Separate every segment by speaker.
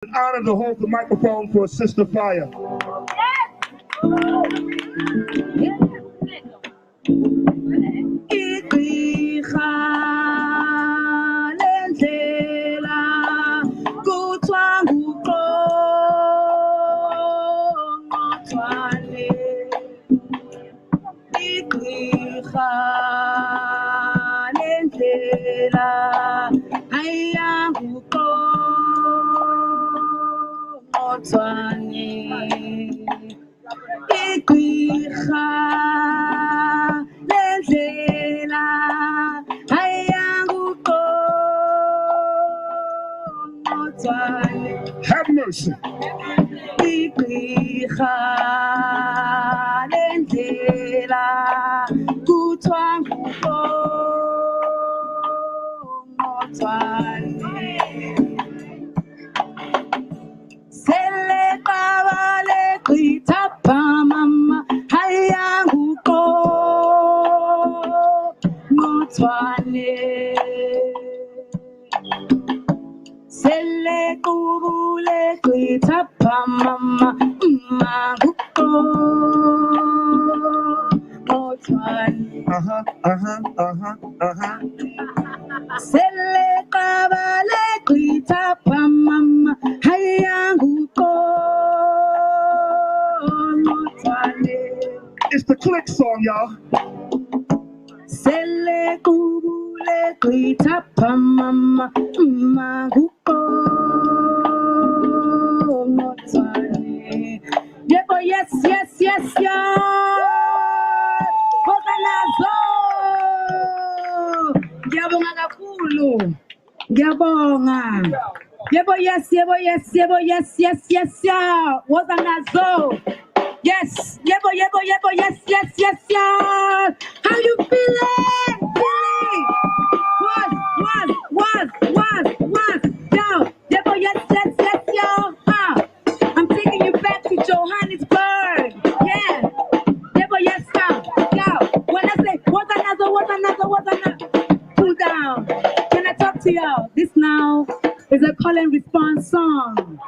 Speaker 1: An honor to hold the microphone for Sister Fire. Have mercy. It's the click song, y'all. Yes, yes, yes, y'all. Ngiyabonga kakhulu. Ngiyabonga. Yebo yes, yebo yes, yebo yes, yes, yes, yeah. Woza nazo. Yes, yebo yebo yebo yes, yes, yes, yeah. How you feeling? Feeling? Was. Yo, yebo yes, yes, yes, yo. I'm taking you back to Johannesburg. Yeah. Yebo yes, yo. When I say what's another. Cool down. Can I talk to y'all? This now is a call and response song.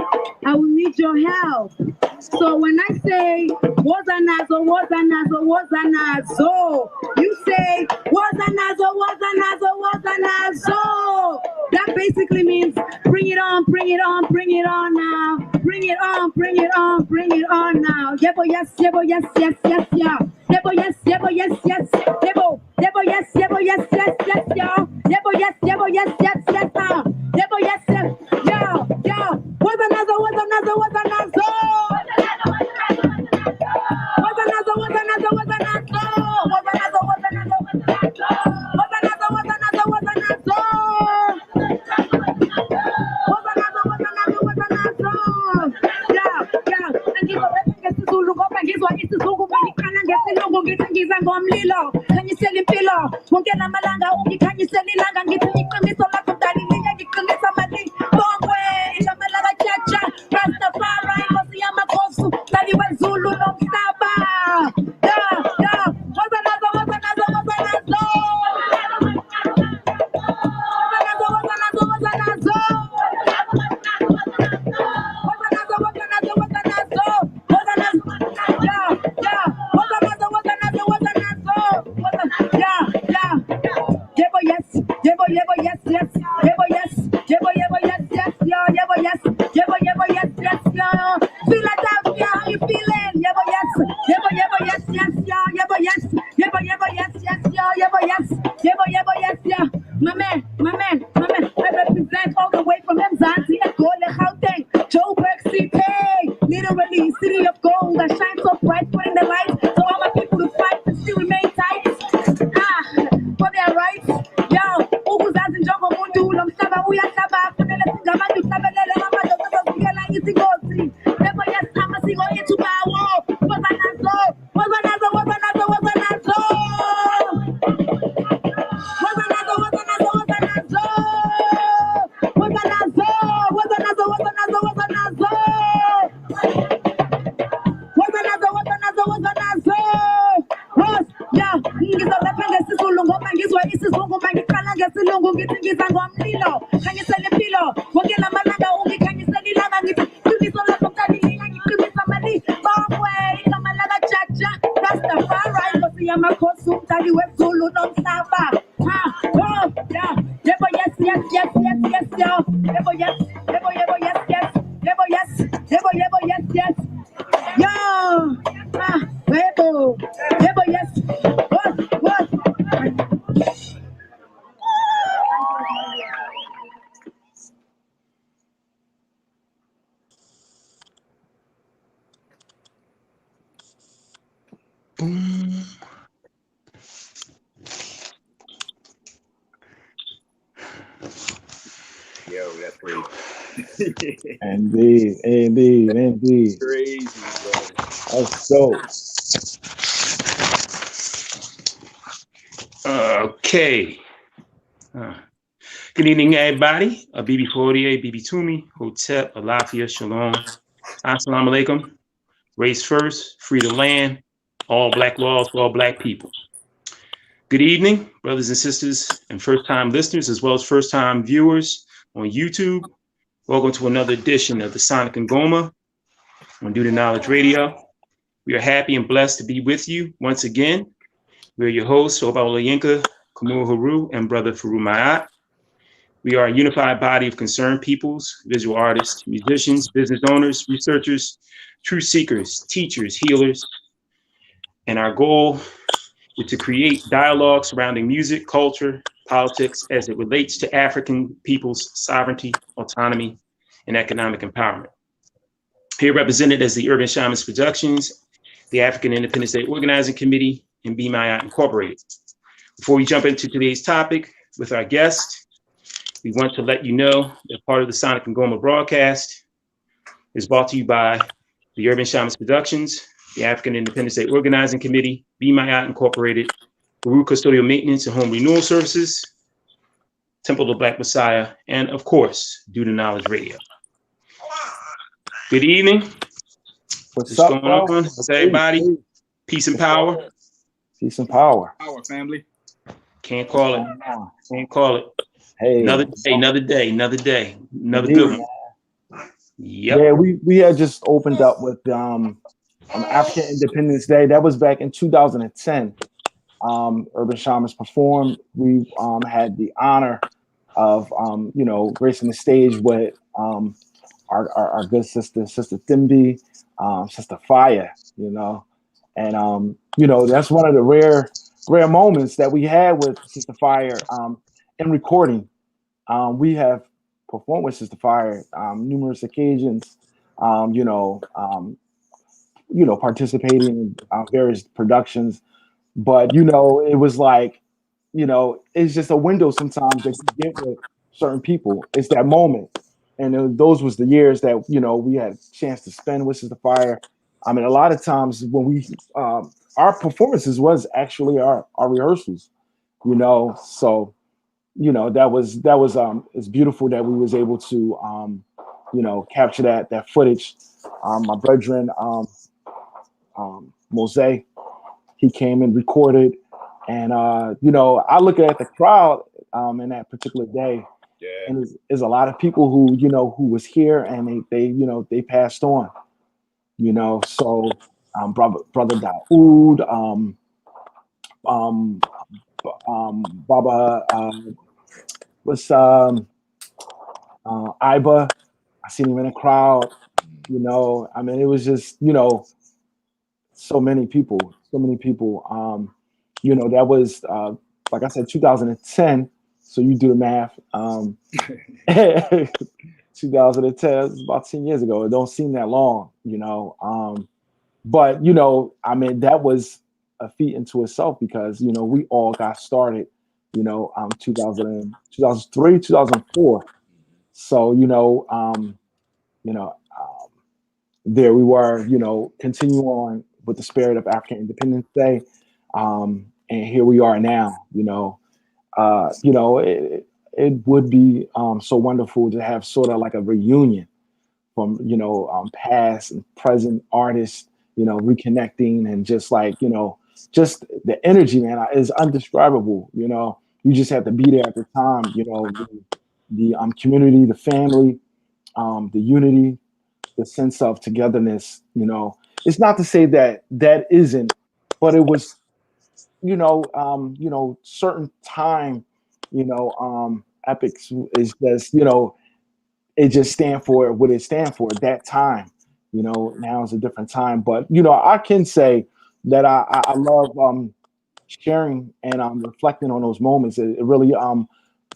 Speaker 1: I will need your help. So when I say wazanazo, you say wazanazo. That basically means bring it on now. Bring it on now. Yebo yes, yeah. Yebo yes, yeah. Yebo yes, yeah. Yebo yes, yeah. Yebo yes, yeah. Yebo yes, yeah. Yebo yes, yeah. Yo. What's another. Ngomlilo khanyisela impilo wonke lamalanga ungikhanyisela ilanga ngithi iqiniso lakho dalilinya ngiqinisa amali bongwe ilamalanga chacha Rastafari inkosi yamakhosi dali wezulu nomhlaba yeah wazanazo Philadelphia, how you feeling? Yebo yes, yeah. My man. I represent all the way from Mzansi, Egoli, Gauteng, Joburg City. Literally, city of gold that shines so bright, putting the light so all my people to fight and still remain tight. For their rights. Yo, ukuzazi njongo muntu lo mhlaba uyahlaba kufanele singabantu hlabelele amadoda zovikela izingozi. Yebo yes, amasiko ethu bawo. Wazanazo. Ngiza ngomlilo khanyisela impilo wonke lamalanga ungikhanyisela ilanga
Speaker 2: Boom.
Speaker 3: Yo, that's crazy.
Speaker 4: Indeed.
Speaker 3: Crazy, bro.
Speaker 4: That's dope.
Speaker 2: Okay. Good evening, everybody. Abibifahoodie, Abibitumi, Hotel, Alafia, Shalom. Assalamu alaikum. Race first, free the land, all black laws for all black people. Good evening, brothers and sisters, and first-time listeners, as well as first-time viewers on YouTube. Welcome to another edition of the Sonic and Ngoma on Do the Knowledge Radio. We are happy and blessed to be with you once again. We're your hosts, Oláyínká, Khamuo, Heru, and brother Farugh Maat. We are a unified body of concerned peoples, visual artists, musicians, business owners, researchers, truth seekers, teachers, healers. And our goal is to create dialogue surrounding music, culture, politics as it relates to African people's sovereignty, autonomy, and economic empowerment. Here represented as the Urban Shamans Productions, the African Independence Day Organizing Committee, and Be Maat Incorporated. Before we jump into today's topic with our guest, we want to let you know that part of the Sonic and Ngoma broadcast is brought to you by the Urban Shamans Productions, the African Independence Day Organizing Committee, Be Maat Incorporated, Heru Custodial Maintenance and Home Renewal Services, Temple of the Black Messiah, and of course, Do the Knowledge Radio. Good evening.
Speaker 4: What's
Speaker 2: What's
Speaker 4: up,
Speaker 2: going
Speaker 4: bro?
Speaker 2: on? How's everybody?
Speaker 4: Peace.
Speaker 2: Peace and power.
Speaker 4: Peace and power.
Speaker 3: Our family.
Speaker 2: Can't call it. Can't call it.
Speaker 4: Hey.
Speaker 2: Another day, another day, another day, another
Speaker 4: Indeed,
Speaker 2: good one. Yep.
Speaker 4: Yeah, we had just opened up with African Independence Day. That was back in 2010. Urban Shamans performed. We had the honor of gracing the stage with our good sister Thimby, Sister Fire, and that's one of the rare moments that we had with Sister Fire in recording. We have performed with Sister Fire numerous occasions, participating in various productions. But, it was like, it's just a window sometimes that you get with certain people. It's that moment. And those was the years that, we had a chance to spend with Sister Fire. I mean, a lot of times when we, our performances was actually our rehearsals, so, that was it's beautiful that we was able to, capture that footage. My brethren, Mose, he came and recorded, and I look at the crowd in that particular day, and there's a lot of people who was here, and they passed on, so brother Daoud, Baba, what's Iba, I seen him in the crowd, I mean, it was just so many people, that was like I said, 2010. So you do the math. 2010 is about 10 years ago. It don't seem that long, but I mean, that was a feat into itself because we all got started 2003, 2004. So there we were, continue on with the spirit of African Independence Day, and here we are now. It would be so wonderful to have sort of like a reunion from past and present artists, reconnecting, and just like just the energy, man, is undescribable. You just have to be there at the time. The community, the family, the unity, the sense of togetherness. It's not to say that isn't, but it was, certain time, epics is just, it just stand for what it stand for at that time. Now is a different time, but I can say that I love sharing and reflecting on those moments. It really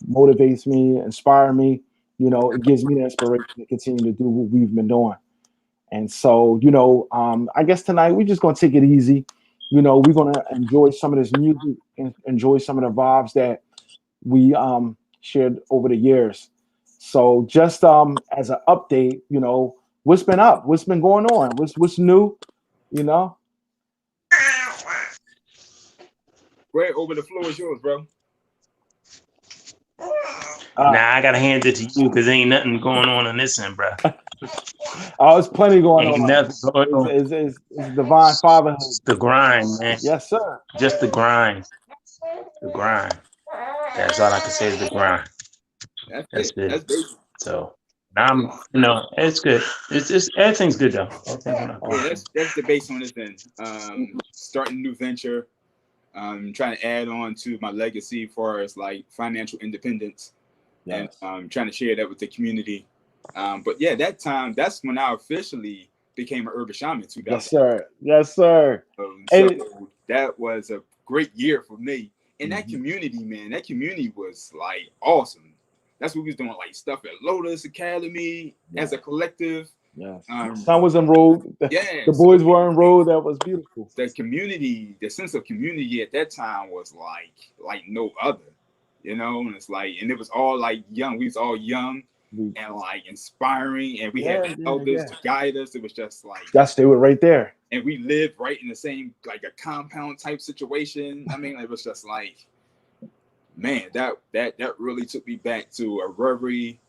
Speaker 4: motivates me, inspire me. It gives me the inspiration to continue to do what we've been doing. And so, I guess tonight we're just gonna take it easy. we're gonna enjoy some of this music and enjoy some of the vibes that we shared over the years. So just as an update, what's been up, what's been going on, what's new,
Speaker 3: Go ahead, over the floor is yours, bro.
Speaker 2: Nah, I gotta hand it to you because ain't nothing going on this end, bro.
Speaker 4: Oh, it's plenty going
Speaker 2: Ain't
Speaker 4: on.
Speaker 2: nothing going on.
Speaker 4: It's divine fatherhood.
Speaker 2: It's the grind, man.
Speaker 4: Yes, sir.
Speaker 2: Just the grind. The grind. That's all I can say is the grind. That's
Speaker 3: it.
Speaker 2: it.
Speaker 3: That's big.
Speaker 2: So I'm, it's good. It's everything's good though.
Speaker 3: Yeah, that's the base on this end. Starting a new venture. Trying to add on to my legacy as far as like financial independence,
Speaker 4: Yes.
Speaker 3: and trying to share that with the community. But yeah, that's when I officially became an urban shaman. 2000.
Speaker 4: Yes, sir. Yes, sir.
Speaker 3: So that was a great year for me. And that community, man, that community was like awesome. That's what we was doing, like stuff at Lotus Academy as a collective.
Speaker 4: Yeah, son was enrolled.
Speaker 3: Yeah,
Speaker 4: the boys were enrolled. That was beautiful.
Speaker 3: The community, the sense of community at that time was like no other, And it's like, and it was all like young. We was all young and like inspiring, and we had elders to guide us. It was just like
Speaker 4: they were right there,
Speaker 3: and we lived right in the same like a compound type situation. I mean, it was just like, man, that really took me back to a very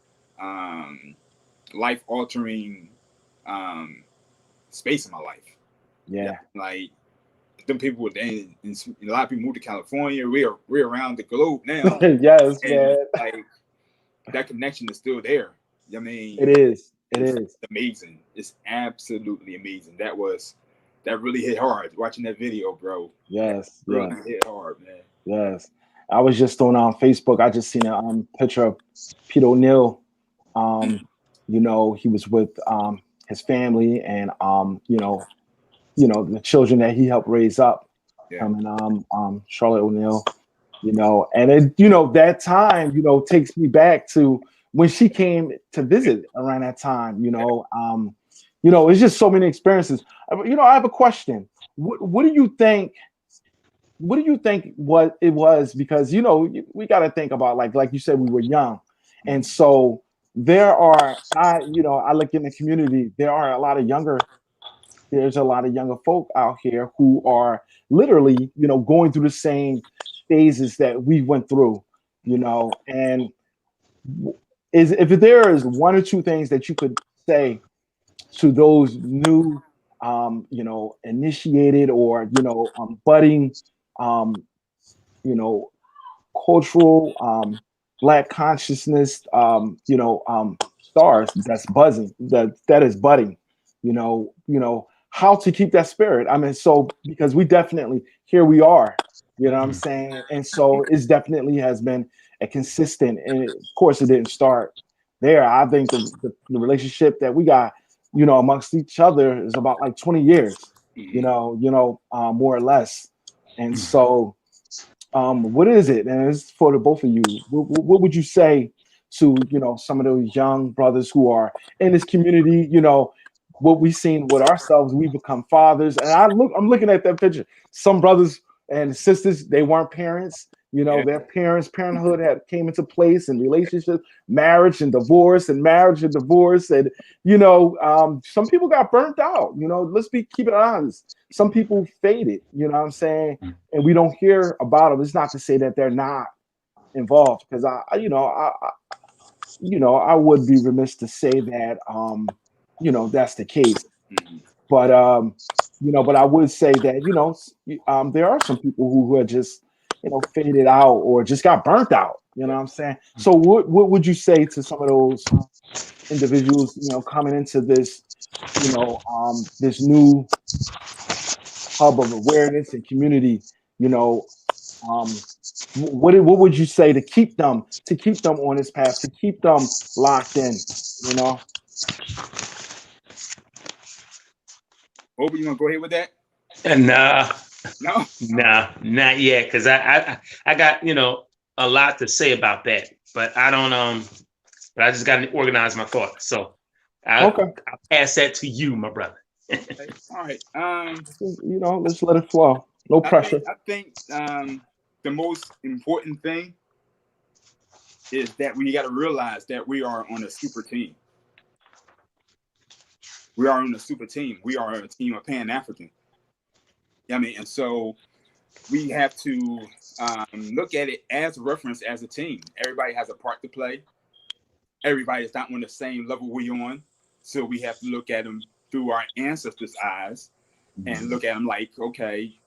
Speaker 3: life altering space in my life.
Speaker 4: Yeah,
Speaker 3: like them people were and a lot of people moved to California. We're around the globe now.
Speaker 4: Yes,
Speaker 3: and,
Speaker 4: man.
Speaker 3: Like that connection is still there. I mean,
Speaker 4: it is
Speaker 3: amazing. It's absolutely amazing. That really hit hard watching that video, bro.
Speaker 4: Yes,
Speaker 3: really hit hard, man.
Speaker 4: Yes, I was just on Facebook. I just seen a picture of Pete O'Neill. He was with his family and the children that he helped raise up. And Charlotte O'Neill, and it, that time, takes me back to when she came to visit around that time. It's just so many experiences. I have a question. What do you think? What do you think what it was? Because we got to think about like you said, we were young, and so there are I look in the community. There's a lot of younger folk out here who are literally going through the same phases that we went through. And if there is one or two things that you could say to those new initiated or budding cultural Black consciousness stars that's buzzing, that is budding, how to keep that spirit. I mean, so because we definitely, here we are, what I'm saying? And so it's definitely has been a consistent, and of course it didn't start there. I think the relationship that we got, amongst each other is about like 20 years, more or less. And so what is it? And it's for the both of you. What would you say to, some of those young brothers who are in this community, what we've seen with ourselves, we become fathers. And I'm looking at that picture. Some brothers and sisters, they weren't parents, their parenthood came into place, and relationships, marriage and divorce, and and some people got burnt out. Let's keep it honest. Some people faded, what I'm saying, and we don't hear about them. It's not to say that they're not involved, because I would be remiss to say that that's the case. But but I would say that there are some people who are just faded out or just got burnt out. You know what I'm saying? So what would you say to some of those individuals coming into this this new hub of awareness and community? What would you say to keep them on this path, to keep them locked in?
Speaker 3: Obi, you want to go ahead with that?
Speaker 2: No, not yet. Because I got a lot to say about that, but I don't but I just got to organize my thoughts. So I'll pass that to you, my brother.
Speaker 3: All right.
Speaker 4: Let's let it flow. No pressure.
Speaker 3: I think the most important thing is that we got to realize that we are on a super team. We are on a super team. We are a team of Pan-African. I mean, and so we have to look at it as a reference as a team. Everybody has a part to play. Everybody is not on the same level we're on. So we have to look at them through our ancestors' eyes and look at them like, okay,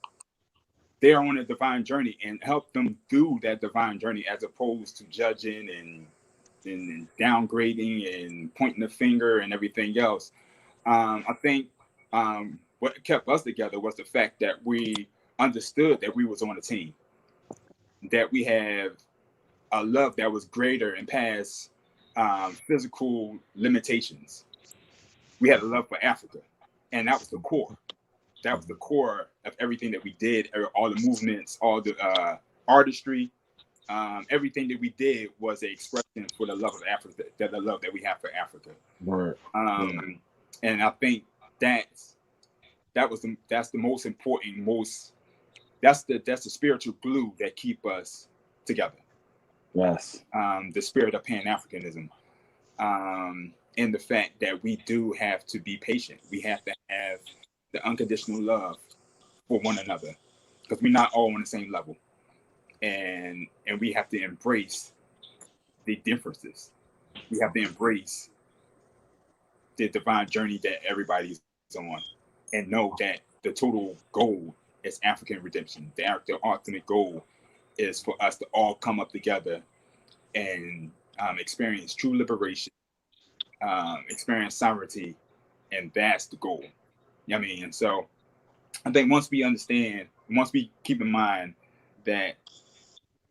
Speaker 3: they're on a divine journey, and help them through that divine journey, as opposed to judging and downgrading and pointing the finger and everything else. I think what kept us together was the fact that we understood that we was on a team, that we have a love that was greater and past physical limitations. We had a love for Africa, and that was the core. That was the core of everything that we did, all the movements, all the artistry, everything that we did was an expression for the love of Africa, the love that we have for Africa.
Speaker 4: Right.
Speaker 3: And I think that's the most important, that's the spiritual glue that keep us together.
Speaker 4: Yes.
Speaker 3: The spirit of Pan-Africanism, and the fact that we do have to be patient. We have to have the unconditional love for one another, because we're not all on the same level, and we have to embrace the differences. We have to embrace the divine journey that everybody's on, and know that the total goal is African redemption. The ultimate goal is for us to all come up together and experience true liberation, experience sovereignty, and that's the goal. You know what I mean? And so I think once we keep in mind that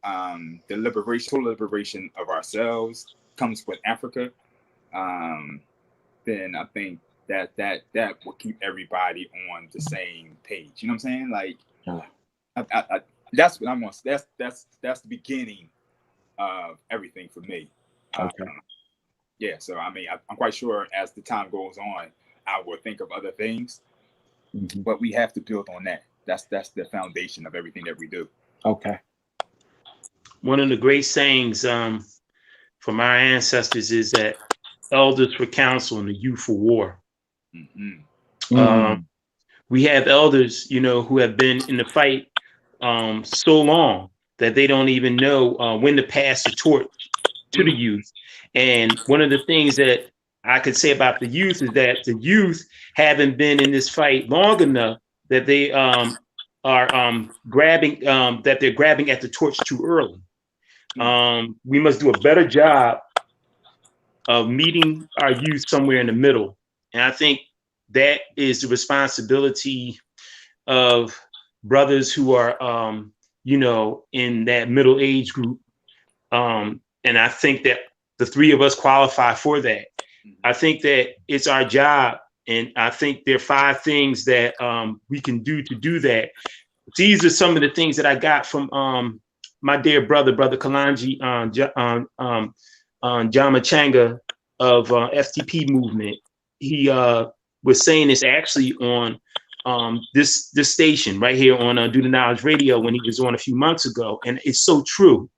Speaker 3: the total liberation of ourselves comes with Africa, then I think that will keep everybody on the same page. You know what I'm saying? Like, that's what I'm on. That's the beginning of everything for me.
Speaker 4: Okay.
Speaker 3: Yeah. So I mean, I'm quite sure as the time goes on, I will think of other things, but we have to build on that. That's the foundation of everything that we do.
Speaker 4: Okay.
Speaker 2: One of the great sayings from our ancestors is that elders for counsel and the youth for war. We have elders, who have been in the fight so long that they don't even know when to pass the torch to the youth. And one of the things that I could say about the youth is that the youth haven't been in this fight long enough that they are grabbing at the torch too early. We must do a better job of meeting our youth somewhere in the middle. And I think that is the responsibility of brothers who are, in that middle age group. And I think that the three of us qualify for that. I think that it's our job. And I think there are 5 things that we can do to do that. These are some of the things that I got from my dear brother Kalanji Jamachanga of FTP movement. He was saying this actually on this station right here on Do the Knowledge Radio when he was on a few months ago. And it's so true.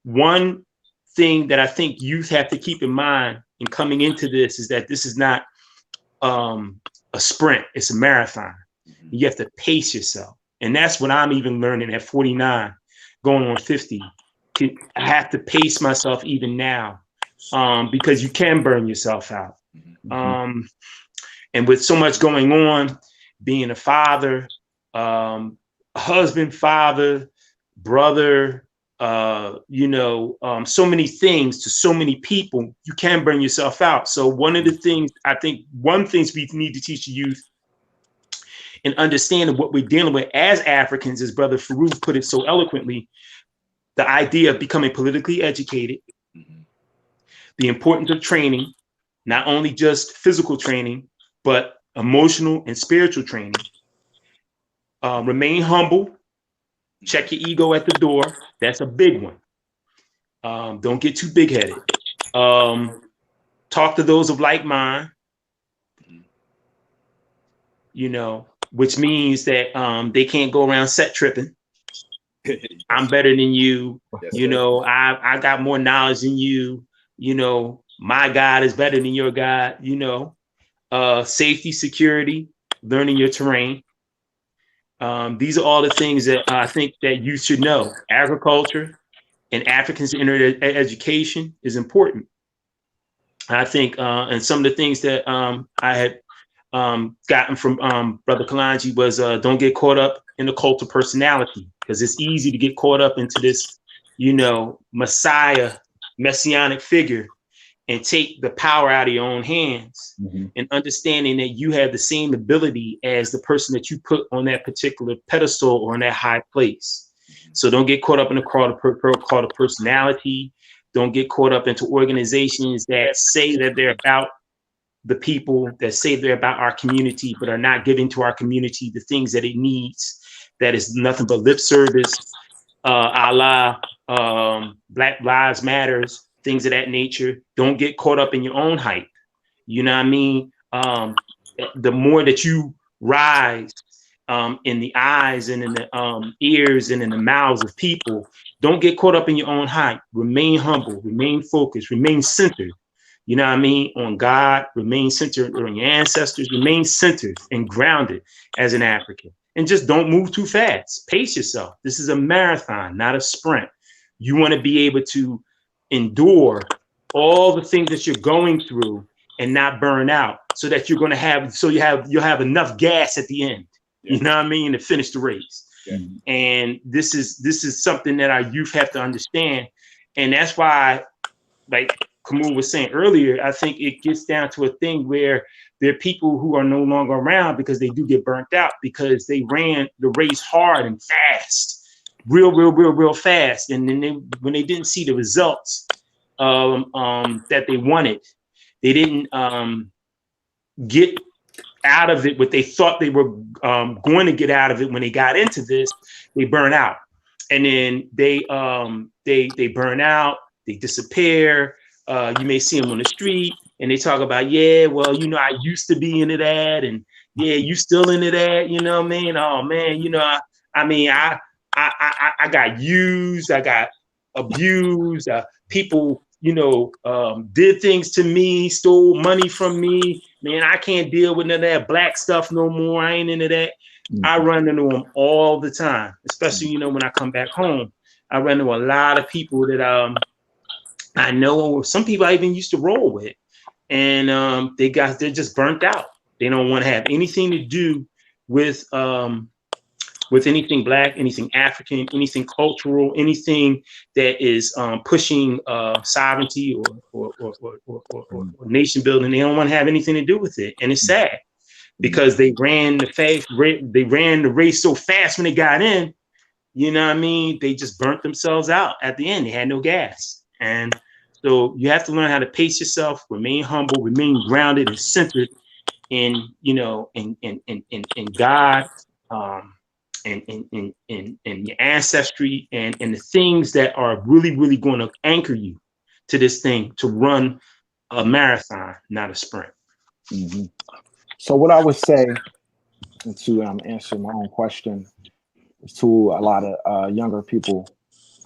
Speaker 2: One thing that I think youth have to keep in mind in coming into this is that this is not a sprint, it's a marathon. You have to pace yourself. And that's what I'm even learning at 49, going on 50. I have to pace myself even now because you can burn yourself out. And with so much going on, being a father, husband, father, brother, so many things to so many people, you can burn yourself out. So one of the things, I think one things we need to teach the youth and understand what we're dealing with as Africans, as Brother Farugh put it so eloquently, the idea of becoming politically educated, the importance of training, not only just physical training, but emotional and spiritual training. Remain humble. Check your ego at the door. That's a big one. Don't get too big-headed. Talk to those of like mind. which means that they can't go around set tripping. I'm better than you.
Speaker 3: Yes,
Speaker 2: You know, I got more knowledge than you. You know, my God is better than your God. You know, safety, security, learning your terrain. These are all the things that I think that you should know. Agriculture and African-centered education is important. I think, and some of the things that I had gotten from Brother Kalanji was don't get caught up in the cult of personality, because it's easy to get caught up into this, you know, messianic figure and take the power out of your own hands, and understanding that you have the same ability as the person that you put on that particular pedestal or in that high place. So don't get caught up in the cult of personality. Don't get caught up into organizations that say that they're about the people, that say they're about our community, but are not giving to our community the things that it needs. That is nothing but lip service, a la Black Lives Matters, things of that nature. Don't get caught up in your own hype. You know what I mean? The more that you rise in the eyes and in the ears and in the mouths of people, don't get caught up in your own hype. Remain humble, remain focused, remain centered. You know what I mean? On God, remain centered on your ancestors, remain centered and grounded as an African. And just don't move too fast. Pace yourself. This is a marathon, not a sprint. You want to be able to endure all the things that you're going through and not burn out, so that you're going to have, you'll have enough gas at the end. Yeah. You know what I mean? To finish the race. Yeah. And this is something that our youth have to understand. And that's why, like Khamuo was saying earlier, I think it gets down to a thing where there are people who are no longer around because they do get burnt out, because they ran the race hard and fast, real fast. And then when they didn't see the results that they wanted, they didn't get out of it what they thought they were going to get out of it when they got into this. They burn out, and then they burn out. They disappear. You may see them on the street, and they talk about, yeah, well, you know, I used to be into that, and yeah, you still into that, you know what I mean? Oh man, you know, I got used, I got abused. People, you know, did things to me, stole money from me. Man, I can't deal with none of that black stuff no more. I ain't into that. I run into them all the time, especially, you know, when I come back home. I run into a lot of people that I know, some people I even used to roll with, and they're just burnt out. They don't want to have anything to do with anything black, anything African, anything cultural, anything that is pushing sovereignty or nation building. They don't want to have anything to do with it, and it's sad because they ran the race so fast when they got in. You know what I mean? They just burnt themselves out at the end. They had no gas, and so you have to learn how to pace yourself, remain humble, remain grounded and centered in, you know, in God. And your ancestry and the things that are really going to anchor you to this thing, to run a marathon, not a sprint.
Speaker 4: Mm-hmm. So what I would say, and to answer my own question, to a lot of younger people,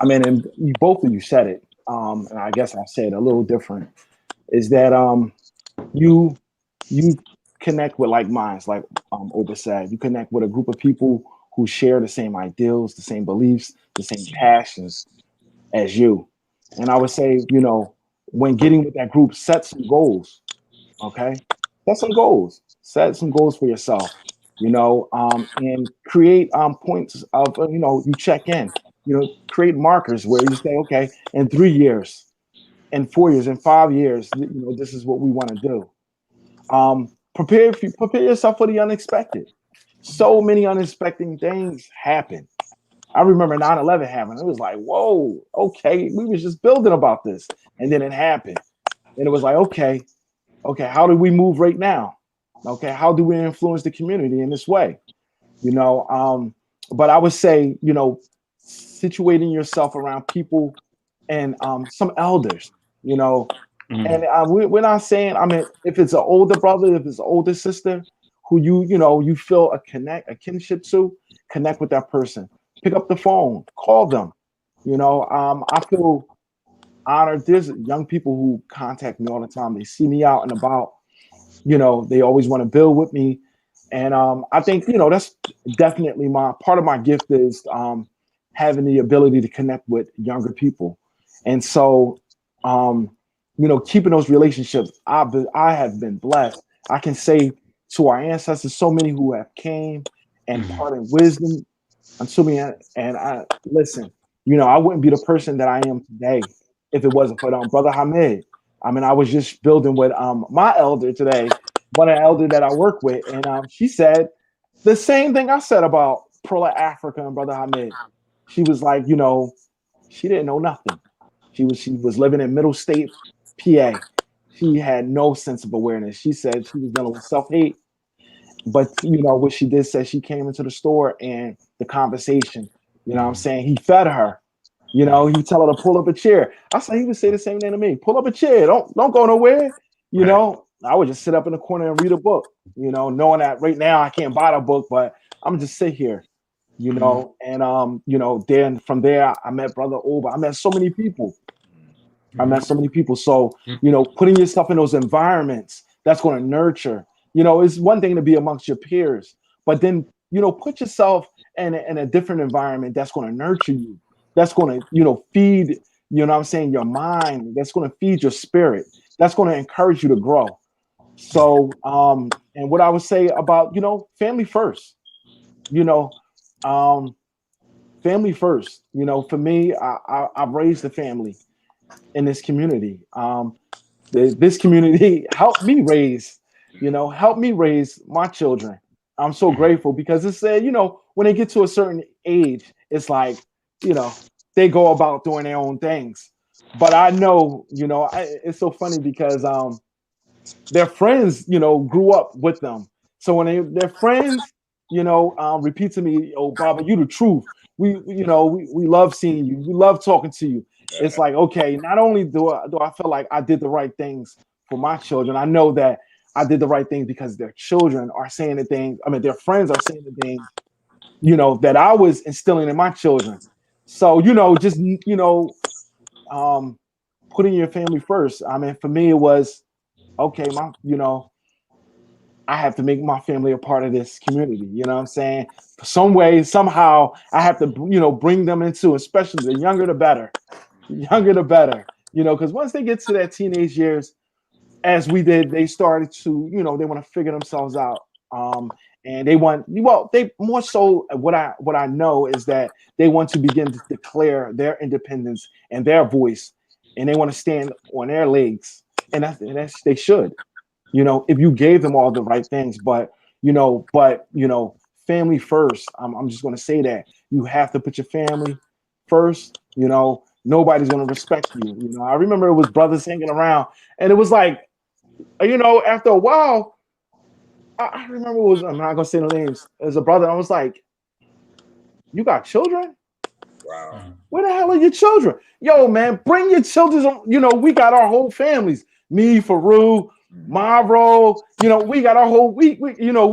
Speaker 4: I mean, and both of you said it, and I guess I said it a little different, is that you connect with like minds, like Oba said. You connect with a group of people who share the same ideals, the same beliefs, the same passions as you. And I would say, you know, when getting with that group, set some goals, okay? Set some goals. Set some goals for yourself, you know, and create points of, you know, you check in, you know, create markers where you say, okay, in 3 years, in 4 years, in 5 years, you know, this is what we want to do. Prepare yourself for the unexpected. So many unexpected things happen. I remember 9/11 happened. It was like, whoa, okay, we was just building about this, and then it happened, and it was like, okay, how do we move right now? Okay, how do we influence the community in this way? You know, but I would say, you know, situating yourself around people and some elders, you know, and we're not saying, I mean, if it's an older brother, if it's an older sister, who you feel a kinship to, connect with that person. Pick up the phone, call them. I feel honored. There's young people who contact me all the time. They see me out and about. They always want to build with me. And I think, that's definitely part of my gift is having the ability to connect with younger people. And so, keeping those relationships, I have been blessed. I can say to our ancestors, so many who have came and imparted wisdom unto me. And I listen, I wouldn't be the person that I am today if it wasn't for Brother Hamid. I mean, I was just building with my elder today, one elder that I work with, and she said the same thing I said about Pearl of Africa and Brother Hamid. She was like, she didn't know nothing. She was living in Middle State, PA. She had no sense of awareness. She said she was dealing with self-hate. But what she did say, she came into the store and the conversation, what I'm saying, he fed her. He would tell her to pull up a chair. I said he would say the same thing to me. Pull up a chair. Don't go nowhere. I would just sit up in the corner and read a book, knowing that right now I can't buy the book, but I'm just sit here, and then from there I met Brother Oba. I met so many people. So, putting yourself in those environments that's going to nurture, it's one thing to be amongst your peers, but then, put yourself in a different environment that's going to nurture you. That's going to, feed, your mind. That's going to feed your spirit. That's going to encourage you to grow. So, and what I would say about, family first, family first, for me, I've raised a family in this community. This community helped me raise my children. I'm so grateful because it said, when they get to a certain age, it's like, they go about doing their own things. But I know, it's so funny because their friends, grew up with them. So when their friends, repeat to me, "Oh, Baba, you the truth. We love seeing you. We love talking to you." It's like, okay, not only do I feel like I did the right things for my children, I know that I did the right things because their children are saying the things. I mean, their friends are saying the things, that I was instilling in my children. So, just putting your family first. I mean, for me, it was okay. I have to make my family a part of this community. You know what I'm saying? Some way, somehow, I have to, bring them into, especially the younger the better. Younger the better. Because once they get to their teenage years, as we did, they started to, they want to figure themselves out. And they more so what I know is that they want to begin to declare their independence and their voice, and they want to stand on their legs, and that's they should. If you gave them all the right things, but family first. I'm just going to say that you have to put your family first. Nobody's going to respect you. I remember it was brothers hanging around, and it was like, after a while, I remember it was, I'm not going to say no names. As a brother, I was like, "You got children?
Speaker 3: Wow.
Speaker 4: Where the hell are your children? Yo, man, bring your children. We got our whole families. Me, Farugh, Maro, we got our whole we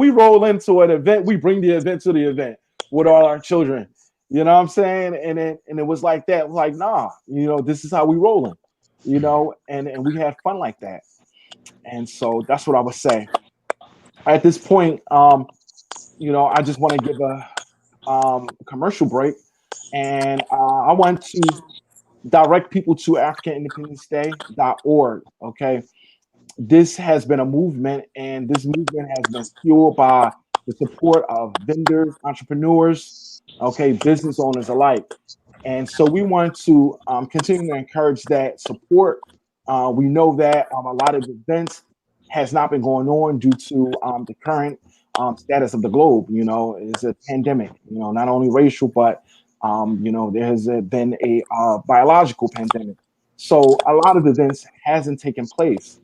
Speaker 4: roll into an event. We bring the event to the event with all our children. You know what I'm saying? And it was like that. Like, nah, this is how we rolling. And we had fun like that. And so that's what I would say. At this point, I just want to give a commercial break, and I want to direct people to AfricanIndependenceDay.org. Okay. This has been a movement, and this movement has been fueled by the support of vendors, entrepreneurs, okay, business owners alike. And so we want to continue to encourage that support. We know that a lot of events has not been going on due to the current status of the globe. It's a pandemic, not only racial, but there has been a biological pandemic. So a lot of events hasn't taken place.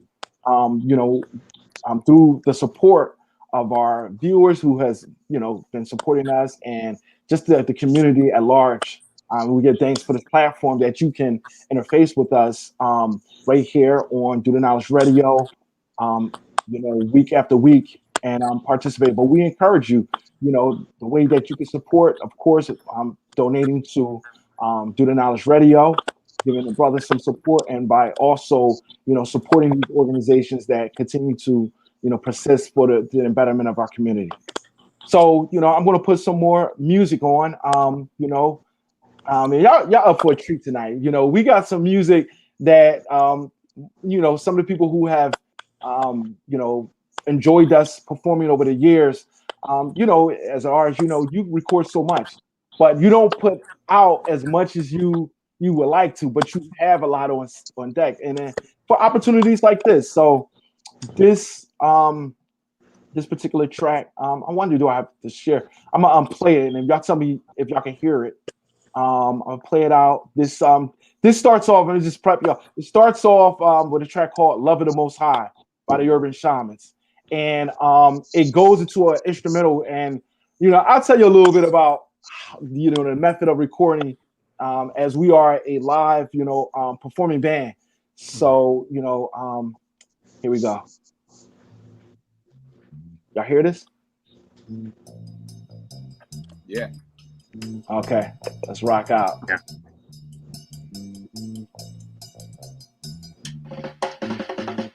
Speaker 4: Through the support of our viewers who has, been supporting us, and just the community at large. We get thanks for this platform that you can interface with us right here on Do the Knowledge Radio, week after week. and participate. But we encourage you, the way that you can support, of course, donating to Do the Knowledge Radio, giving the brothers some support, and by also, supporting these organizations that continue to, persist for the betterment of our community. So, I'm going to put some more music on, and y'all up for a treat tonight. We got some music that, some of the people who have, enjoyed us performing over the years, as an artist, you record so much, but you don't put out as much as you would like to, but you have a lot on deck, and then for opportunities like this. So this particular track, I wonder, do I have to share? I'm gonna play it, and if y'all tell me if y'all can hear it, I'll play it out. This starts off, and just prep y'all. It starts off with a track called "Love of the Most High" by the Urban Shamans, and it goes into an instrumental. And I'll tell you a little bit about the method of recording, as we are a live performing band. So here we go. Y'all hear this?
Speaker 3: Yeah.
Speaker 4: Okay, let's rock out.
Speaker 2: Yeah.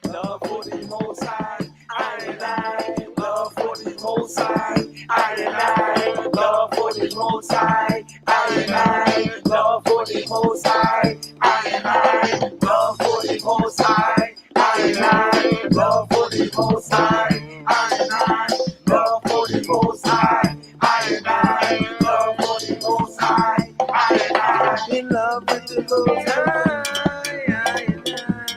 Speaker 5: Love for the Most High, I and I. Love for the Most High, I and I. Love for the Most High, I and I. Love for the Most High, I and I. Love for the Most High, I and I. Love for the Most High, I and I. Love for the Most High, I and I. Love for the Most High, I and I. In love with the Most High, I and I.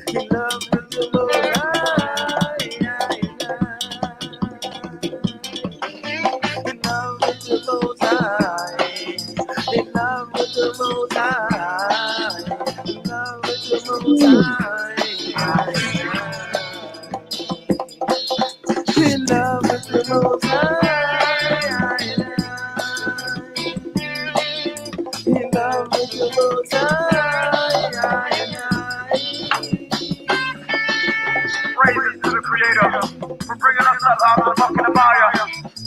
Speaker 5: In love with the Most High, I and I. In love with the Most High, in love with the Most High, in love with the Most High, I and I. In love with the Most High, in love with the Most High,
Speaker 6: Praises to the Creator for bringing us up out of the muck and the mire.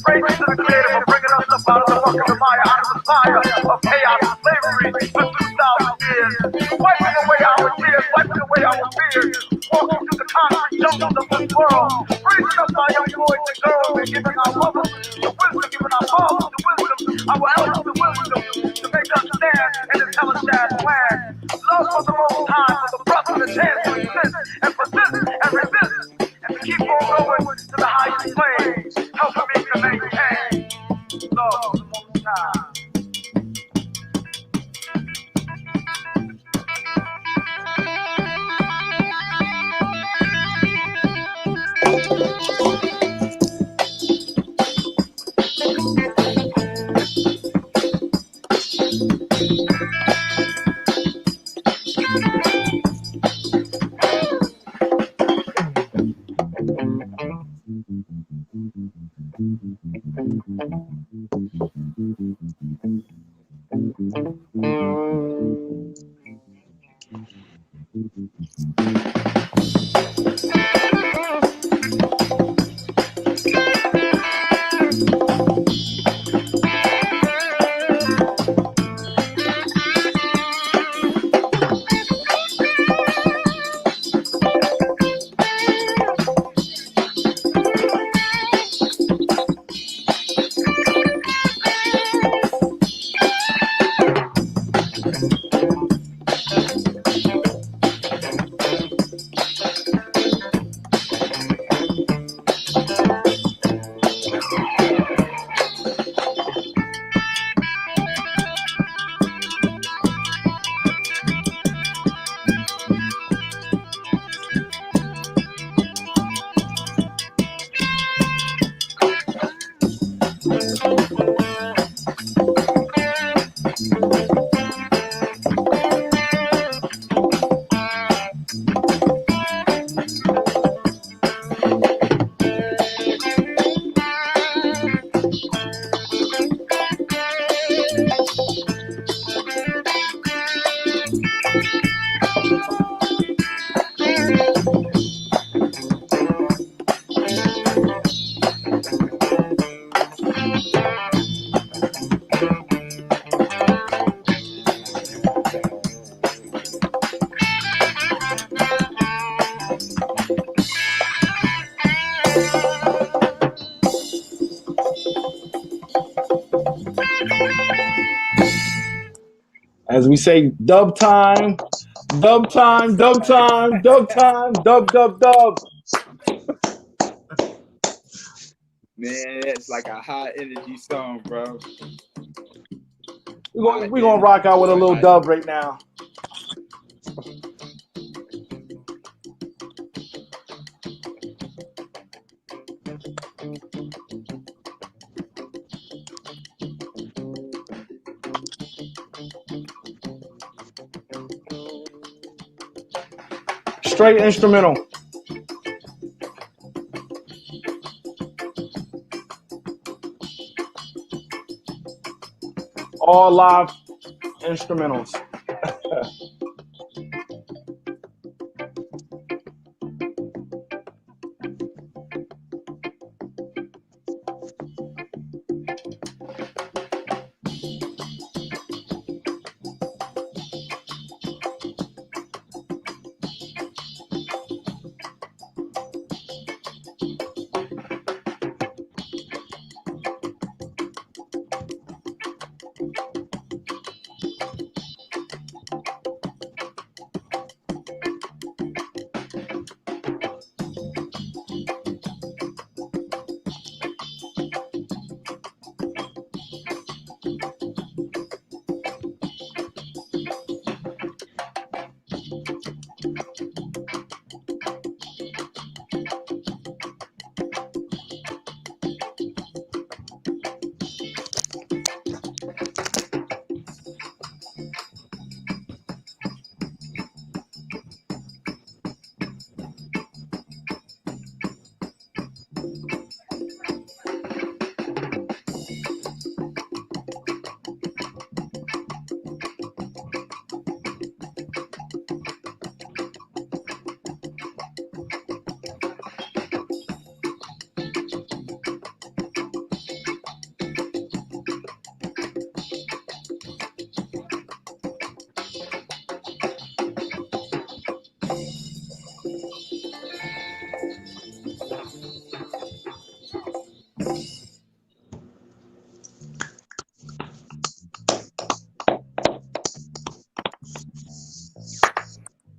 Speaker 6: Praises to the Creator for bringing us up out of the muck and the mire, out of the fire of chaos and slavery for 2,000 years. Wiping away our tears, wiping away our fears. Walking through the concrete jungles of this world. Raising up our young boys and girls and giving our mothers the wisdom, giving our fathers the wisdom, our elders the wisdom to make us stand in this hell-a-jazz plan. Love for the Most High, for the brother, the chance to exist and persist and resist and to keep on going to the highest plane, helping me to maintain love for the Most High.
Speaker 4: As we say, dub time, dub time, dub time, dub time, dub, dub, dub.
Speaker 3: Man, it's like a high energy song, bro.
Speaker 4: We're gonna rock out with a little dub right now. Straight instrumental. All live instrumentals.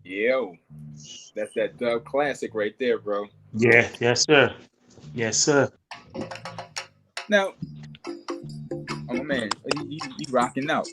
Speaker 3: Yo, that's that dub classic right there, bro.
Speaker 2: Yeah, yes, sir. Yes, sir.
Speaker 3: Now, oh my man, he rocking out.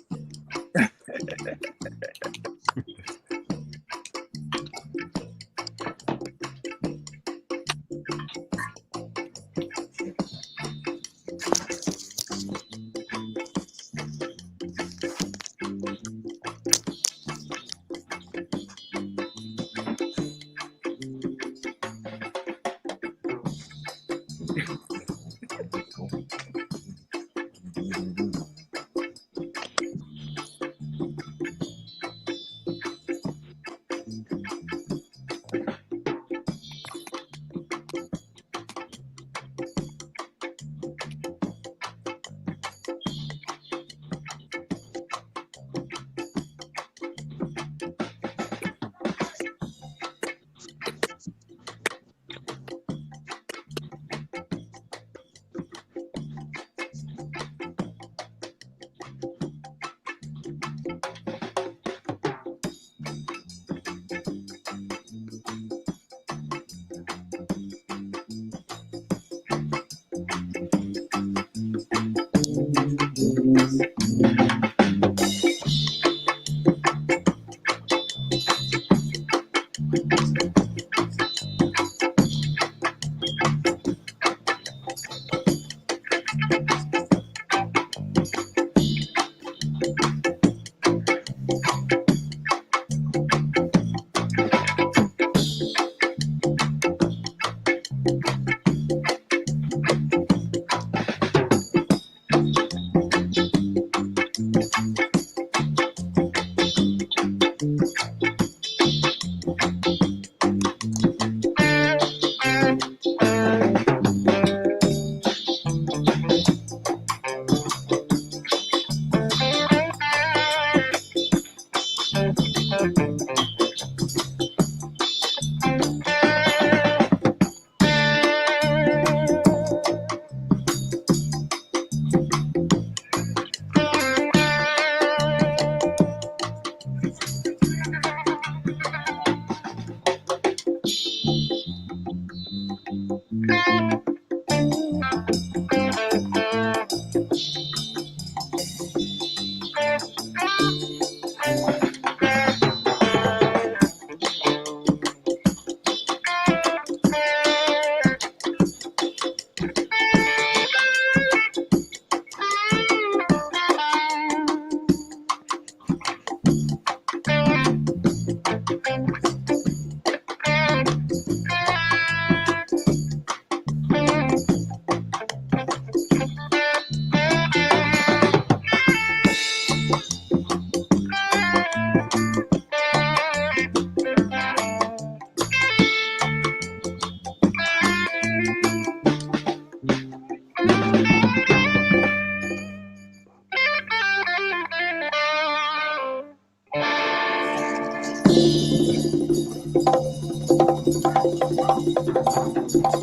Speaker 3: More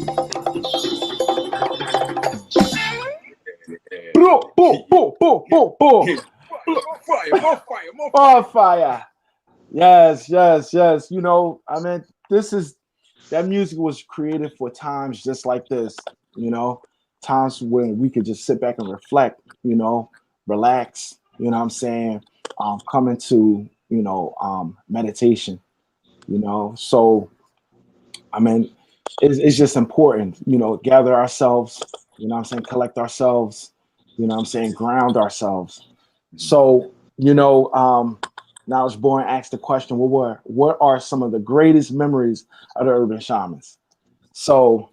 Speaker 3: fire.
Speaker 4: Fire. Yes, yes, yes. You know, I mean, that music was created for times just like this, you know, times when we could just sit back and reflect, you know, relax, you know what I'm saying? Come into, you know, meditation, you know. So, I mean, it's just important, you know, gather ourselves, you know what I'm saying, collect ourselves, you know what I'm saying, ground ourselves. So, you know, Knowledge Born asked the question, what are some of the greatest memories of the urban shamans? So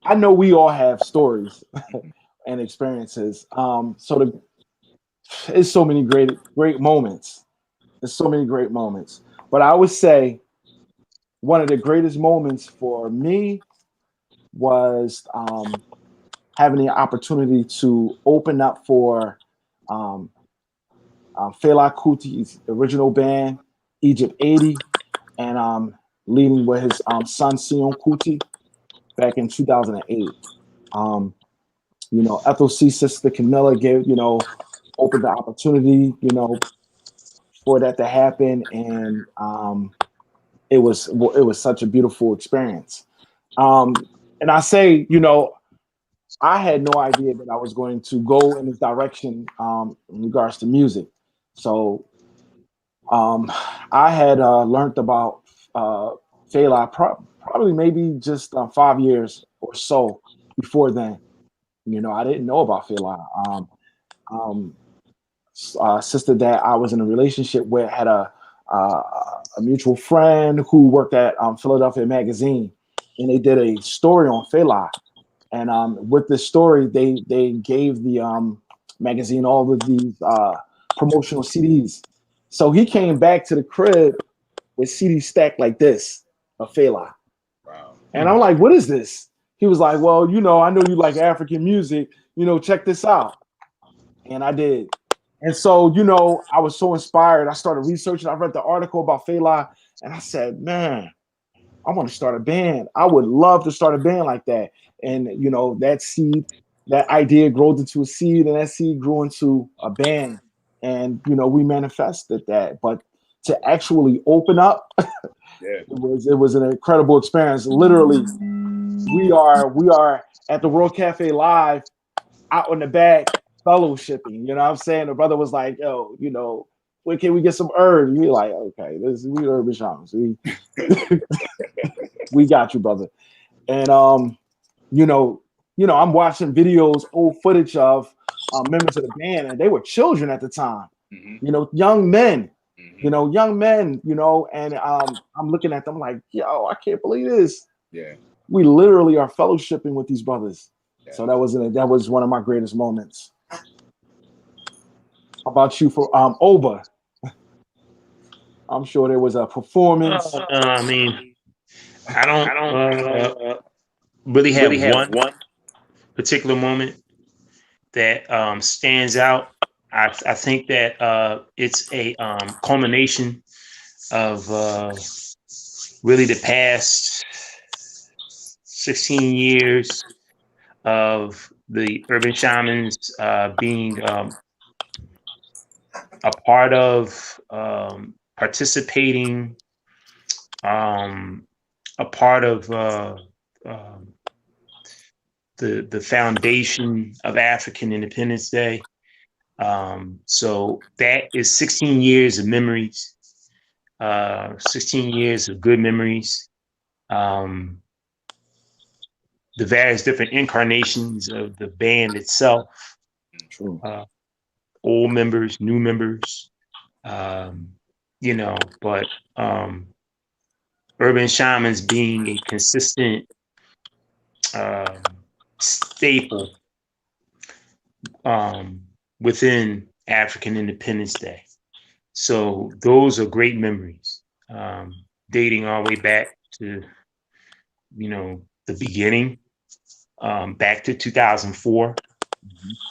Speaker 4: I know we all have stories and experiences. It's so many great moments. There's so many great moments. But I would say one of the greatest moments for me was having the opportunity to open up for Fela Kuti's original band, Egypt 80, and leading with his son Sion Kuti back in 2008. You know, Ethel C. Sister Camilla opened the opportunity, you know, for that to happen, and it was such a beautiful experience. And I say, you know, I had no idea that I was going to go in this direction in regards to music. So I had learned about Fela probably maybe just 5 years or so before then. You know, I didn't know about Fela. Sister that I was in a relationship with had a mutual friend who worked at Philadelphia Magazine, and they did a story on Fela. And with this story, they gave the magazine all of these promotional CDs. So he came back to the crib with CDs stacked like this of Fela.
Speaker 3: Wow.
Speaker 4: And I'm like, what is this? He was like, well, you know, I know you like African music. You know, check this out. And I did. And so, you know, I was so inspired. I started researching. I read the article about Fela, and I said, man, I want to start a band. I would love to start a band like that. And, you know, that seed, that idea grew into a seed, and that seed grew into a band. And, you know, we manifested that. But to actually open up, it was an incredible experience. Literally, we are at the World Cafe Live out in the back fellowshipping. You know what I'm saying? The brother was like, yo, you know, when can we get some herbs? We like, okay, we urban shamans. We got you, brother. And you know, I'm watching videos, old footage of members of the band, and they were children at the time. You know, young men. You know, and I'm looking at them like, yo, I can't believe this.
Speaker 3: Yeah.
Speaker 4: We literally are fellowshipping with these brothers.
Speaker 3: Yeah.
Speaker 4: So that was one of my greatest moments. How about you for Oba? I'm sure there was a performance.
Speaker 2: I mean, I don't really have one particular moment that stands out. I think that it's a culmination of really the past 16 years of the urban shamans being a part of participating, a part of the foundation of African Independence Day. So that is 16 years of memories, 16 years of good memories. The various different incarnations of the band itself, old members, new members, you know, but urban shamans being a consistent staple within African Independence Day. So those are great memories, dating all the way back to, you know, the beginning, back to 2004.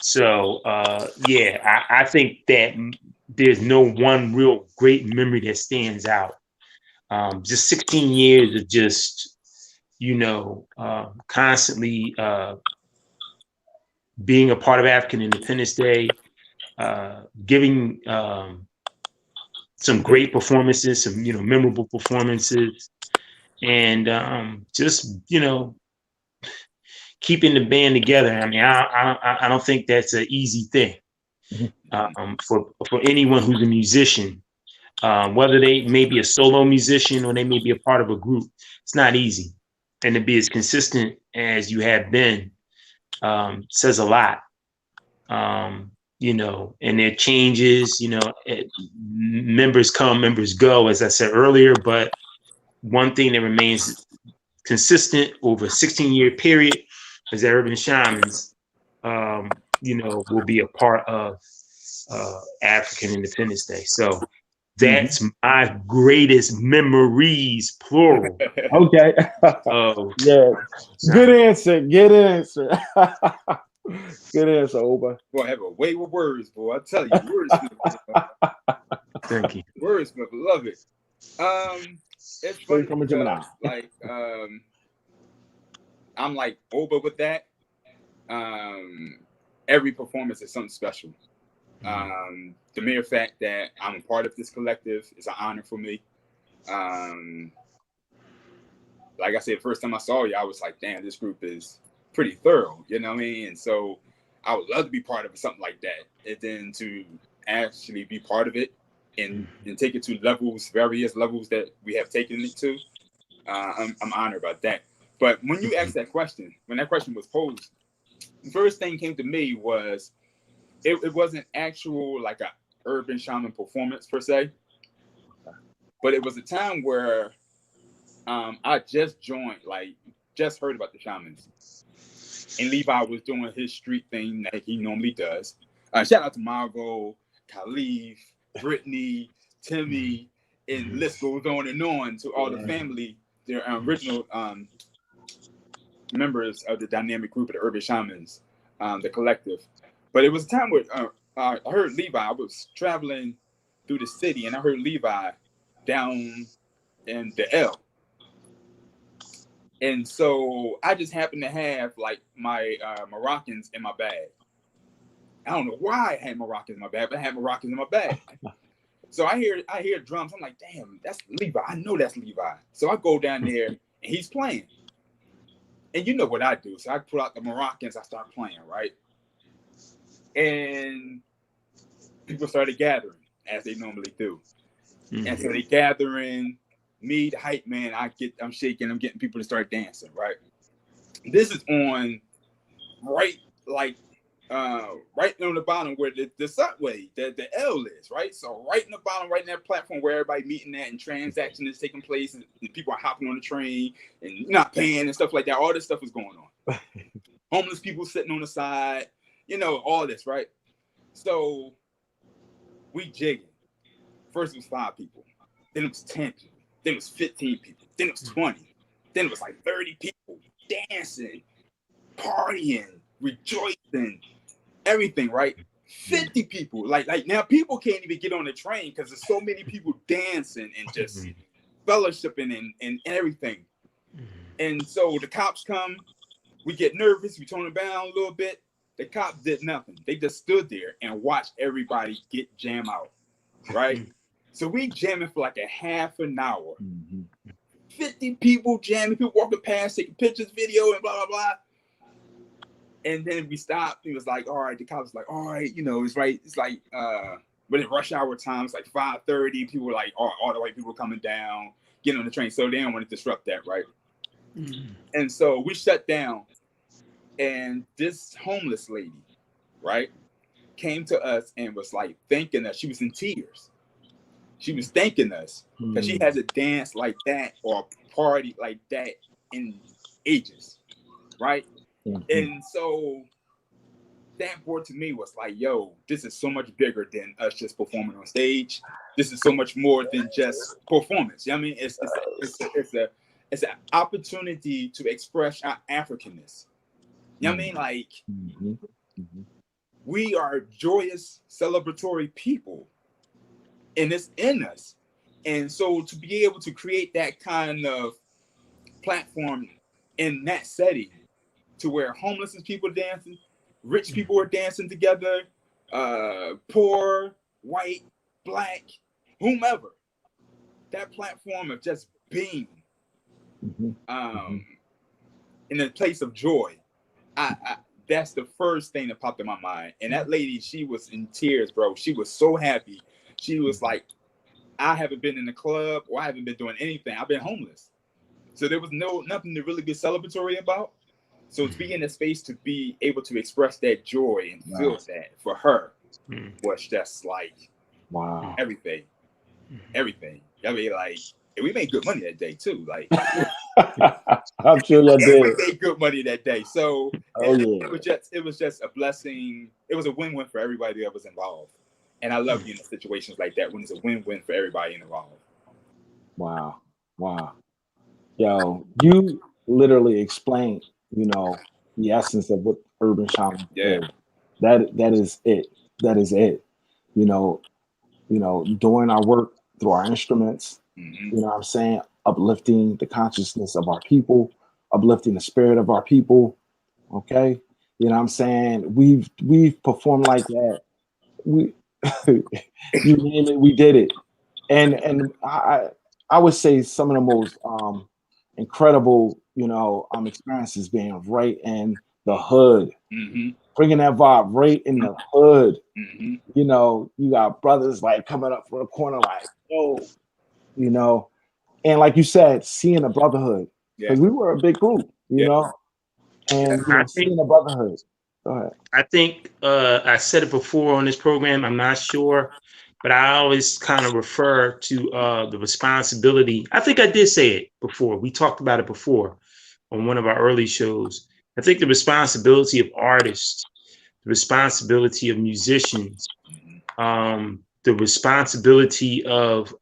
Speaker 2: So yeah, I think that there's no one real great memory that stands out. Just 16 years of just constantly being a part of African Independence Day, giving some great performances, some memorable performances, and just keeping the band together. I mean, I don't think that's an easy thing for anyone who's a musician, whether they may be a solo musician or they may be a part of a group. It's not easy, and to be as consistent as you have been says a lot. And there changes. Members come, members go, as I said earlier. But one thing that remains consistent over a 16-year period is that Urban Shamans, will be a part of African Independence Day. So that's my greatest memories, plural.
Speaker 4: Okay. Yeah. Good answer. Good answer. Good answer, Oba.
Speaker 3: Boy, I have a way with words, boy. I tell you, wordsmith.
Speaker 2: Thank you.
Speaker 3: Wordsmith, love it. It's funny because, like, I'm like Oba with that. Every performance is something special. The mere fact that I'm a part of this collective is an honor for me. Like I said, first time I saw you, I was like, damn, this group is pretty thorough, you know what I mean? And so I would love to be part of something like that. And then to actually be part of it and take it to various levels that we have taken it to, I'm honored about that. But when you asked that question, when that question was posed, the first thing came to me was it wasn't actual like a urban shaman performance per se, but it was a time where I just joined, just heard about the shamans, and Levi was doing his street thing that he normally does. Shout out to Margot, Khalif, Brittany, Timmy, and the list goes on and on to all the family, their original members of the dynamic group of the Urban Shamans, the collective. But it was a time where I heard Levi. I was traveling through the city, and I heard Levi down in the L. And so I just happened to have like my Moroccans in my bag. I don't know why I had Moroccans in my bag, but I had Moroccans in my bag. So I hear drums. I'm like, damn, that's Levi. I know that's Levi. So I go down there and he's playing. And you know what I do. So I pull out the Moroccans, I start playing, right? And people started gathering as they normally do. And so they gathering, me, the hype man, I'm shaking, I'm getting people to start dancing, right? This is on right on the bottom where the subway, the L is, right? So right in the bottom, right in that platform where everybody meeting at and transaction is taking place and people are hopping on the train and not paying and stuff like that. All this stuff is going on. Homeless people sitting on the side, all this, right? So we jigging. First it was 5 people, then it was 10 people, then it was 15 people, then it was 20, then it was like 30 people dancing, partying, rejoicing, everything, right? 50 people, like now people can't even get on the train because there's so many people dancing and just fellowshipping and everything. And so the cops come, we get nervous, we tone it down a little bit. The cops did nothing. They just stood there and watched everybody get jam out, right? So we jamming for like a half an hour. 50 people jamming, people walking past, taking pictures, video, and blah, blah, blah. And then we stopped. He was like, all right, the cops was like, all right, it's right. It's like, but in rush hour time, it's like 5:30. People were like, all the white people were coming down, getting on the train. So they didn't want to disrupt that, right? And so we shut down. And this homeless lady, right, came to us and was like thanking us. She was in tears. She was thanking us because she hasn't danced like that or party like that in ages, right? And so that word to me was like, yo, this is so much bigger than us just performing on stage. This is so much more than just performance. You know what I mean? It's an opportunity to express our Africanness. You know what I mean? Like, we are joyous, celebratory people, and it's in us. And so to be able to create that kind of platform in that setting, to where homeless people dancing, rich people were dancing together, poor, white, black, whomever. That platform of just being in a place of joy. I that's the first thing that popped in my mind. And that lady, she was in tears, bro. She was so happy. She was like, I haven't been in the club, or I haven't been doing anything. I've been homeless. So there was nothing to really be celebratory about. So to be in a space to be able to express that joy and feel that for her was just like everything. I mean, like, and we made good money that day too. Like,
Speaker 4: I'm sure you did.
Speaker 3: We made good money that day. So it was just a blessing. It was a win-win for everybody that was involved. And I love being in situations like that when it's a win-win for everybody involved.
Speaker 4: Wow. Yo, you literally explained, you know, the essence of what urban shaman is. That is it. That is it. You know, doing our work through our instruments, you know what I'm saying? Uplifting the consciousness of our people, uplifting the spirit of our people. Okay. You know what I'm saying? We've performed like that. You name it, we did it. And I would say some of the most incredible, you know, experiences being right in the hood, bringing that vibe right in the hood. You know, you got brothers like coming up from the corner, like, oh, you know, and like you said, seeing the brotherhood, because we were a big group, you know, and you know, seeing the brotherhood. Go ahead.
Speaker 2: I think I said it before on this program. I'm not sure, but I always kind of refer to the responsibility. I think I did say it before. We talked about it before on one of our early shows. I think the responsibility of artists, the responsibility of musicians, the responsibility of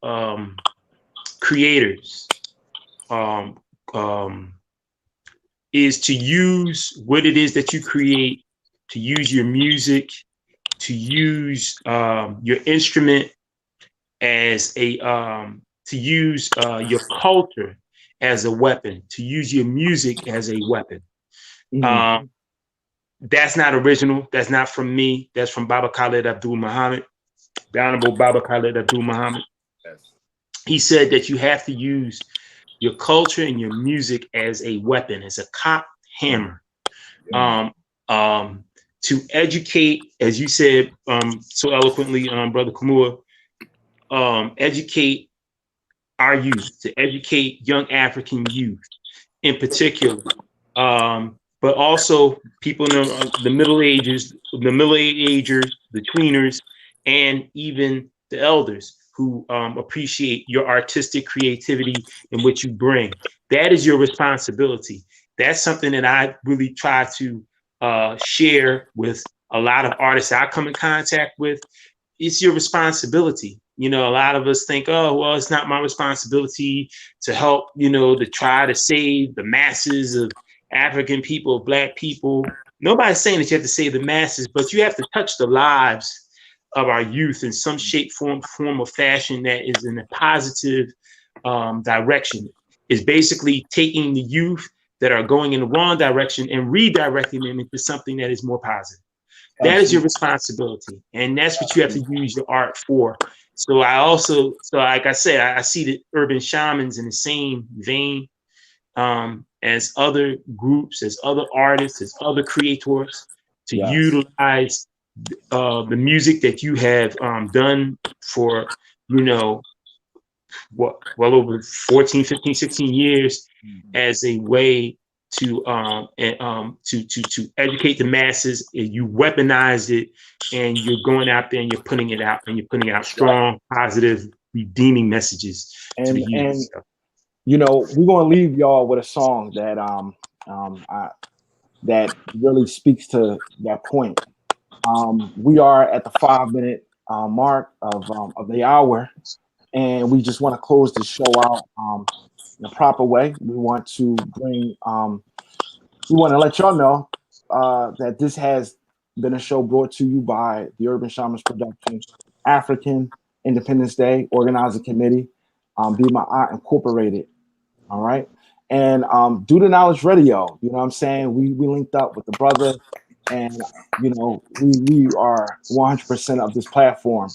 Speaker 2: creators is to use what it is that you create, to use your music, to use your instrument as a, to use your culture as a weapon, to use your music as a weapon. That's not original. That's not from me. That's from Baba Khaled Abdul Muhammad, the Honorable Baba Khaled Abdul Muhammad. He said that you have to use your culture and your music as a weapon, as a cocked hammer, to educate, as you said so eloquently, Brother Khamuo, educate our youth, to educate young African youth in particular, but also people in the middle ages, the middle-agers, the tweeners, and even the elders who appreciate your artistic creativity and what you bring. That is your responsibility. That's something that I really try to share with a lot of artists I come in contact with. It's your responsibility. You know, a lot of us think, oh, well, it's not my responsibility to help, you know, to try to save the masses of African people, Black people. Nobody's saying that you have to save the masses, but you have to touch the lives of our youth in some shape, form, or fashion that is in a positive direction. Is basically taking the youth that are going in the wrong direction and redirecting them into something that is more positive. That is your responsibility. And that's what you have to use your art for. So like I said, I see the urban shamans in the same vein as other groups, as other artists, as other creators, to utilize the music that you have done for, you know, well over 14, 15, 16 years as a way to educate the masses. You weaponized it, and you're going out there and you're putting it out, and you're putting out strong, positive, redeeming messages to the youth.
Speaker 4: And you know, we're gonna leave y'all with a song that that really speaks to that point. We are at the 5-minute mark of the hour, and we just want to close the show out in a proper way. We want to bring, we want to let y'all know that this has been a show brought to you by the Urban Shamans Production African Independence Day Organizing Committee, Be My Art Incorporated. All right. and do the Knowledge Radio. You know what I'm saying? We linked up with the brother, and you know we are 100% of this platform.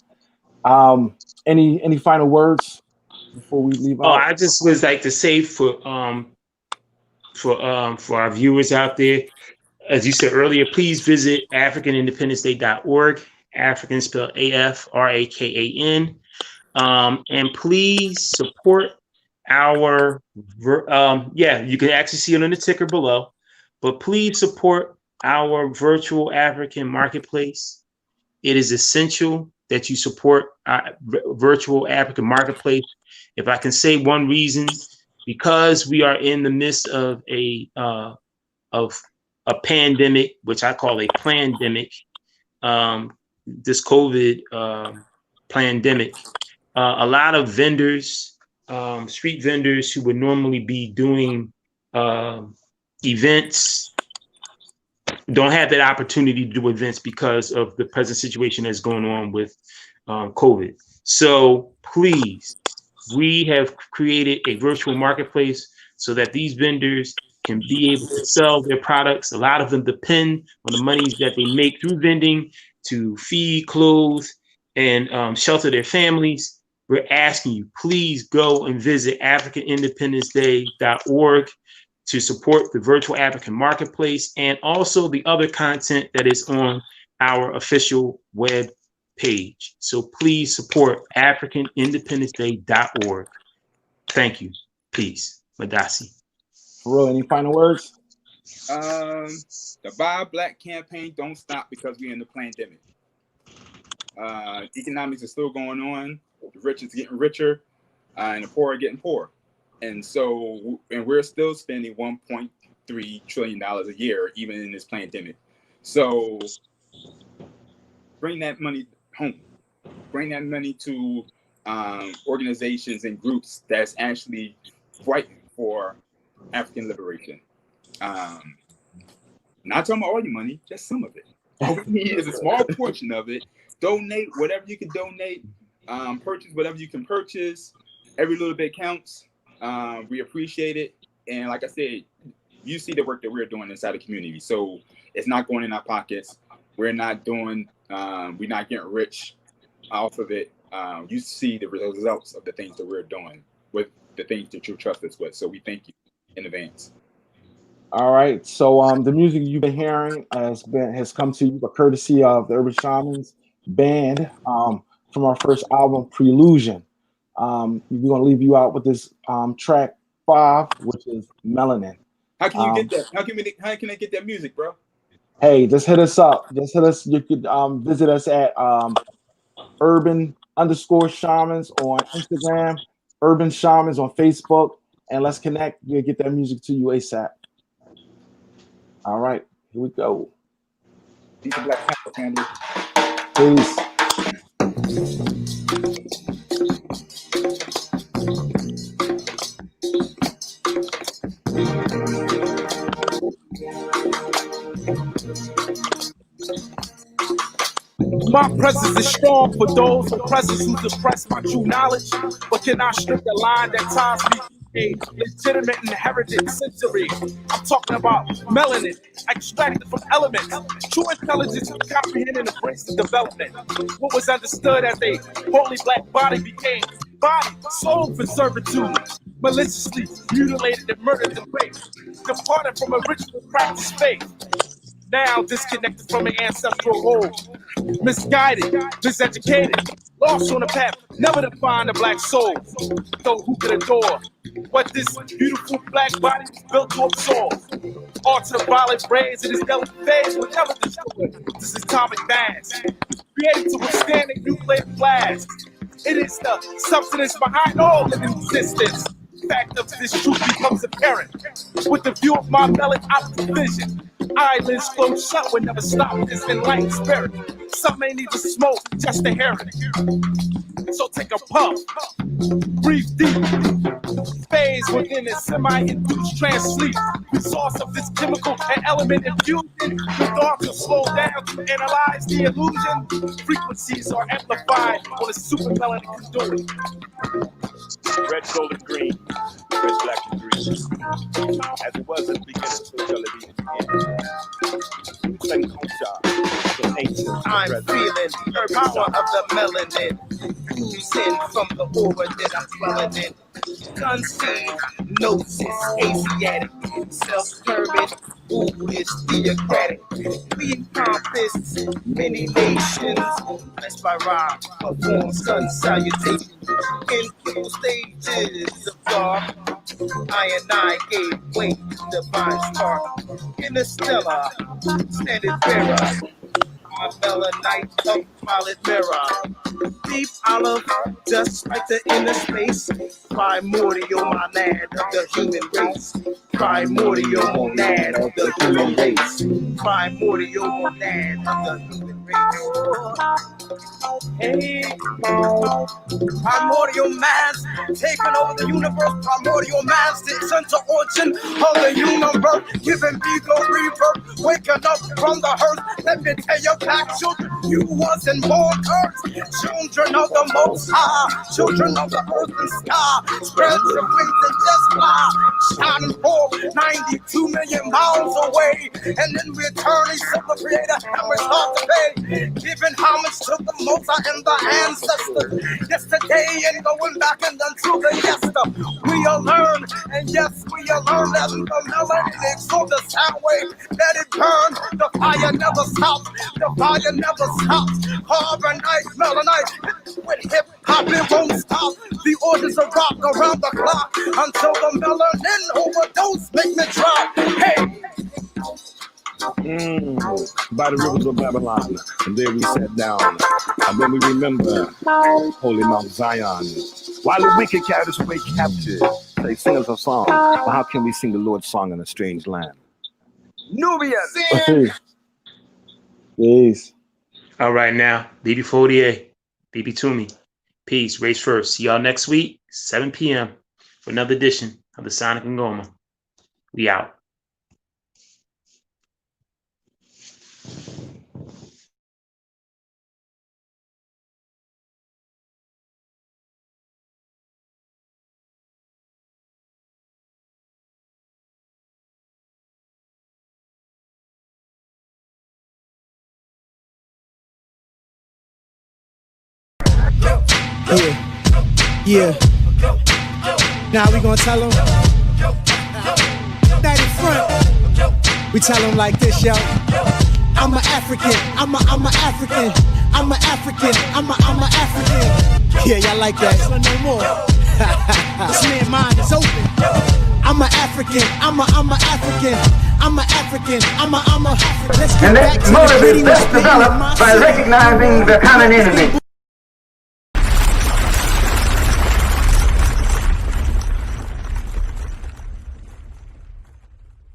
Speaker 4: Any final words before we leave out?
Speaker 2: I just would like to say for our viewers out there, as you said earlier, please visit AfricanIndependenceDay.org. African spelled AFRAKAN, and please support our. You can actually see it on the ticker below, but please support our virtual African marketplace. It is essential that you support our virtual African marketplace. If I can say one reason, because we are in the midst of a pandemic, which I call a plandemic, this COVID pandemic, a lot of vendors, street vendors who would normally be doing events, don't have that opportunity to do events because of the present situation that's going on with COVID. So please, we have created a virtual marketplace so that these vendors can be able to sell their products. A lot of them depend on the monies that they make through vending to feed, clothe, and shelter their families. We're asking you, please go and visit AfricanIndependenceDay.org to support the virtual African marketplace and also the other content that is on our official web page. So please support AfricanIndependenceDay.org. Thank you. Peace. Madasi.
Speaker 4: Farugh, any final words?
Speaker 3: The Buy Black campaign don't stop because we're in the pandemic. Economics is still going on. The rich is getting richer, and the poor are getting poorer. And so, and we're still spending $1.3 trillion a year, even in this pandemic. So bring that money home. Bring that money to organizations and groups that's actually fighting for African liberation. Not talking about all your money, just some of it. All we need is a small portion of it. Donate whatever you can donate. Purchase whatever you can purchase. Every little bit counts. We appreciate it. And like I said, you see the work that we're doing inside the community. So it's not going in our pockets. We're not doing, we're not getting rich off of it. You see the results of the things that we're doing with the things that you trust us with. So we thank you in advance.
Speaker 4: All right. So the music you've been hearing has come to you by courtesy of the Urban Shamans band from our first album, Prelusion. We're gonna leave you out with this track 5, which is Melanin.
Speaker 3: How can you get that? How can I get that music, bro?
Speaker 4: Hey, just hit us up. Just hit us. You could visit us at urban_shamans on Instagram, Urban Shamans on Facebook, and let's connect. We'll get that music to you ASAP. All right, here we go.
Speaker 3: Peace and Black Panther family.
Speaker 4: Peace.
Speaker 5: My presence is strong for those oppressors who suppress my true knowledge, but cannot strip the line that ties me a legitimate inherited century. I'm talking about melanin, extracted from elements. True intelligence can comprehend and embrace the development. What was understood as a holy black body became body, soul for servitude. Maliciously mutilated and murdered and raped. Departed from a ritual practice faith. Now disconnected from an ancestral hold. Misguided, miseducated, lost on a path, never to find a black soul. Though who could adore what this beautiful black body was built to absorb? Ultraviolet rays in its delicate phase will never destroy this atomic mass, created to withstand a nuclear blast. It is the substance behind all living existence. Fact of this truth becomes apparent with the view of my melon optic vision. Eyelids closed shut would never stop this enlightened spirit. Some may need to smoke just to hear it. So take a puff, breathe deep, phase within a semi-induced trance sleep. The source of this chemical and element infusion, the thoughts will slow down to analyze the illusion. Frequencies are amplified on a super melanin conduit.
Speaker 6: Red, gold, and green. Red, black, and green. As it was in the beginning, so shall it be in the end. Second culture, from ancient to
Speaker 7: I'm
Speaker 6: present.
Speaker 7: feeling the power of the melanin oozing from the aura that I'm dwelling in. Conceive, gnosis, Asiatic, self-determined, ooh, it's theocratic. We encompass many nations, blessed by Ra, perform sun salutation. In two stages of dark, I gave way to divine spark. In the stellar, standard bearer, my melanite ultraviolet mirror. Deep olive, just like the inner space. Primordial monad of the human race. Primordial monad of the human race. Primordial monad of the human race. Hey, primordial mass taking over the universe. Primordial mass, the center origin of the universe, giving me the rebirth, waking up from the earth. Let me tell you, black children, you wasn't born earth. Children of the Most High, children of the earth and sky. Spread your wings and just fly, shining forth 92 million miles away. And in return, he said the Creator, and we're hard to pay, giving homage to the Most High and the ancestors. Yesterday and going back and until the yester. We'll learn, and yes, we'll learn that the melanin exalt the sound wave. Let it burn, the fire never stops, the fire never stops. Carbonite, melanite, with hip hop it won't stop. The orders of rock around the clock until the melanin overdose make me drop. Hey!
Speaker 8: By the rivers of Babylon, and there we sat down, and then we remember holy Mount Zion. While the wicked carried us away captive, they sing us a song. But how can we sing the Lord's song in a strange land?
Speaker 4: Peace. Peace.
Speaker 2: All right, now, Abibifahoodie, Abibitumi. Peace. Race first. See y'all next week, 7 p.m. for another edition of the Sonic and Ngoma. We out.
Speaker 9: Yeah. Now we gonna tell them. That in front. We tell them like this, yo. I'm an African. I'm a African. I'm an African. I'm a African. Yeah, y'all like that? No more. This man's mind is open. I'm an African. I'm a African. I'm an African. I'm a. Let's get
Speaker 10: And
Speaker 9: back
Speaker 10: that
Speaker 9: to
Speaker 10: motive
Speaker 9: the
Speaker 10: is best developed by recognizing the common enemy.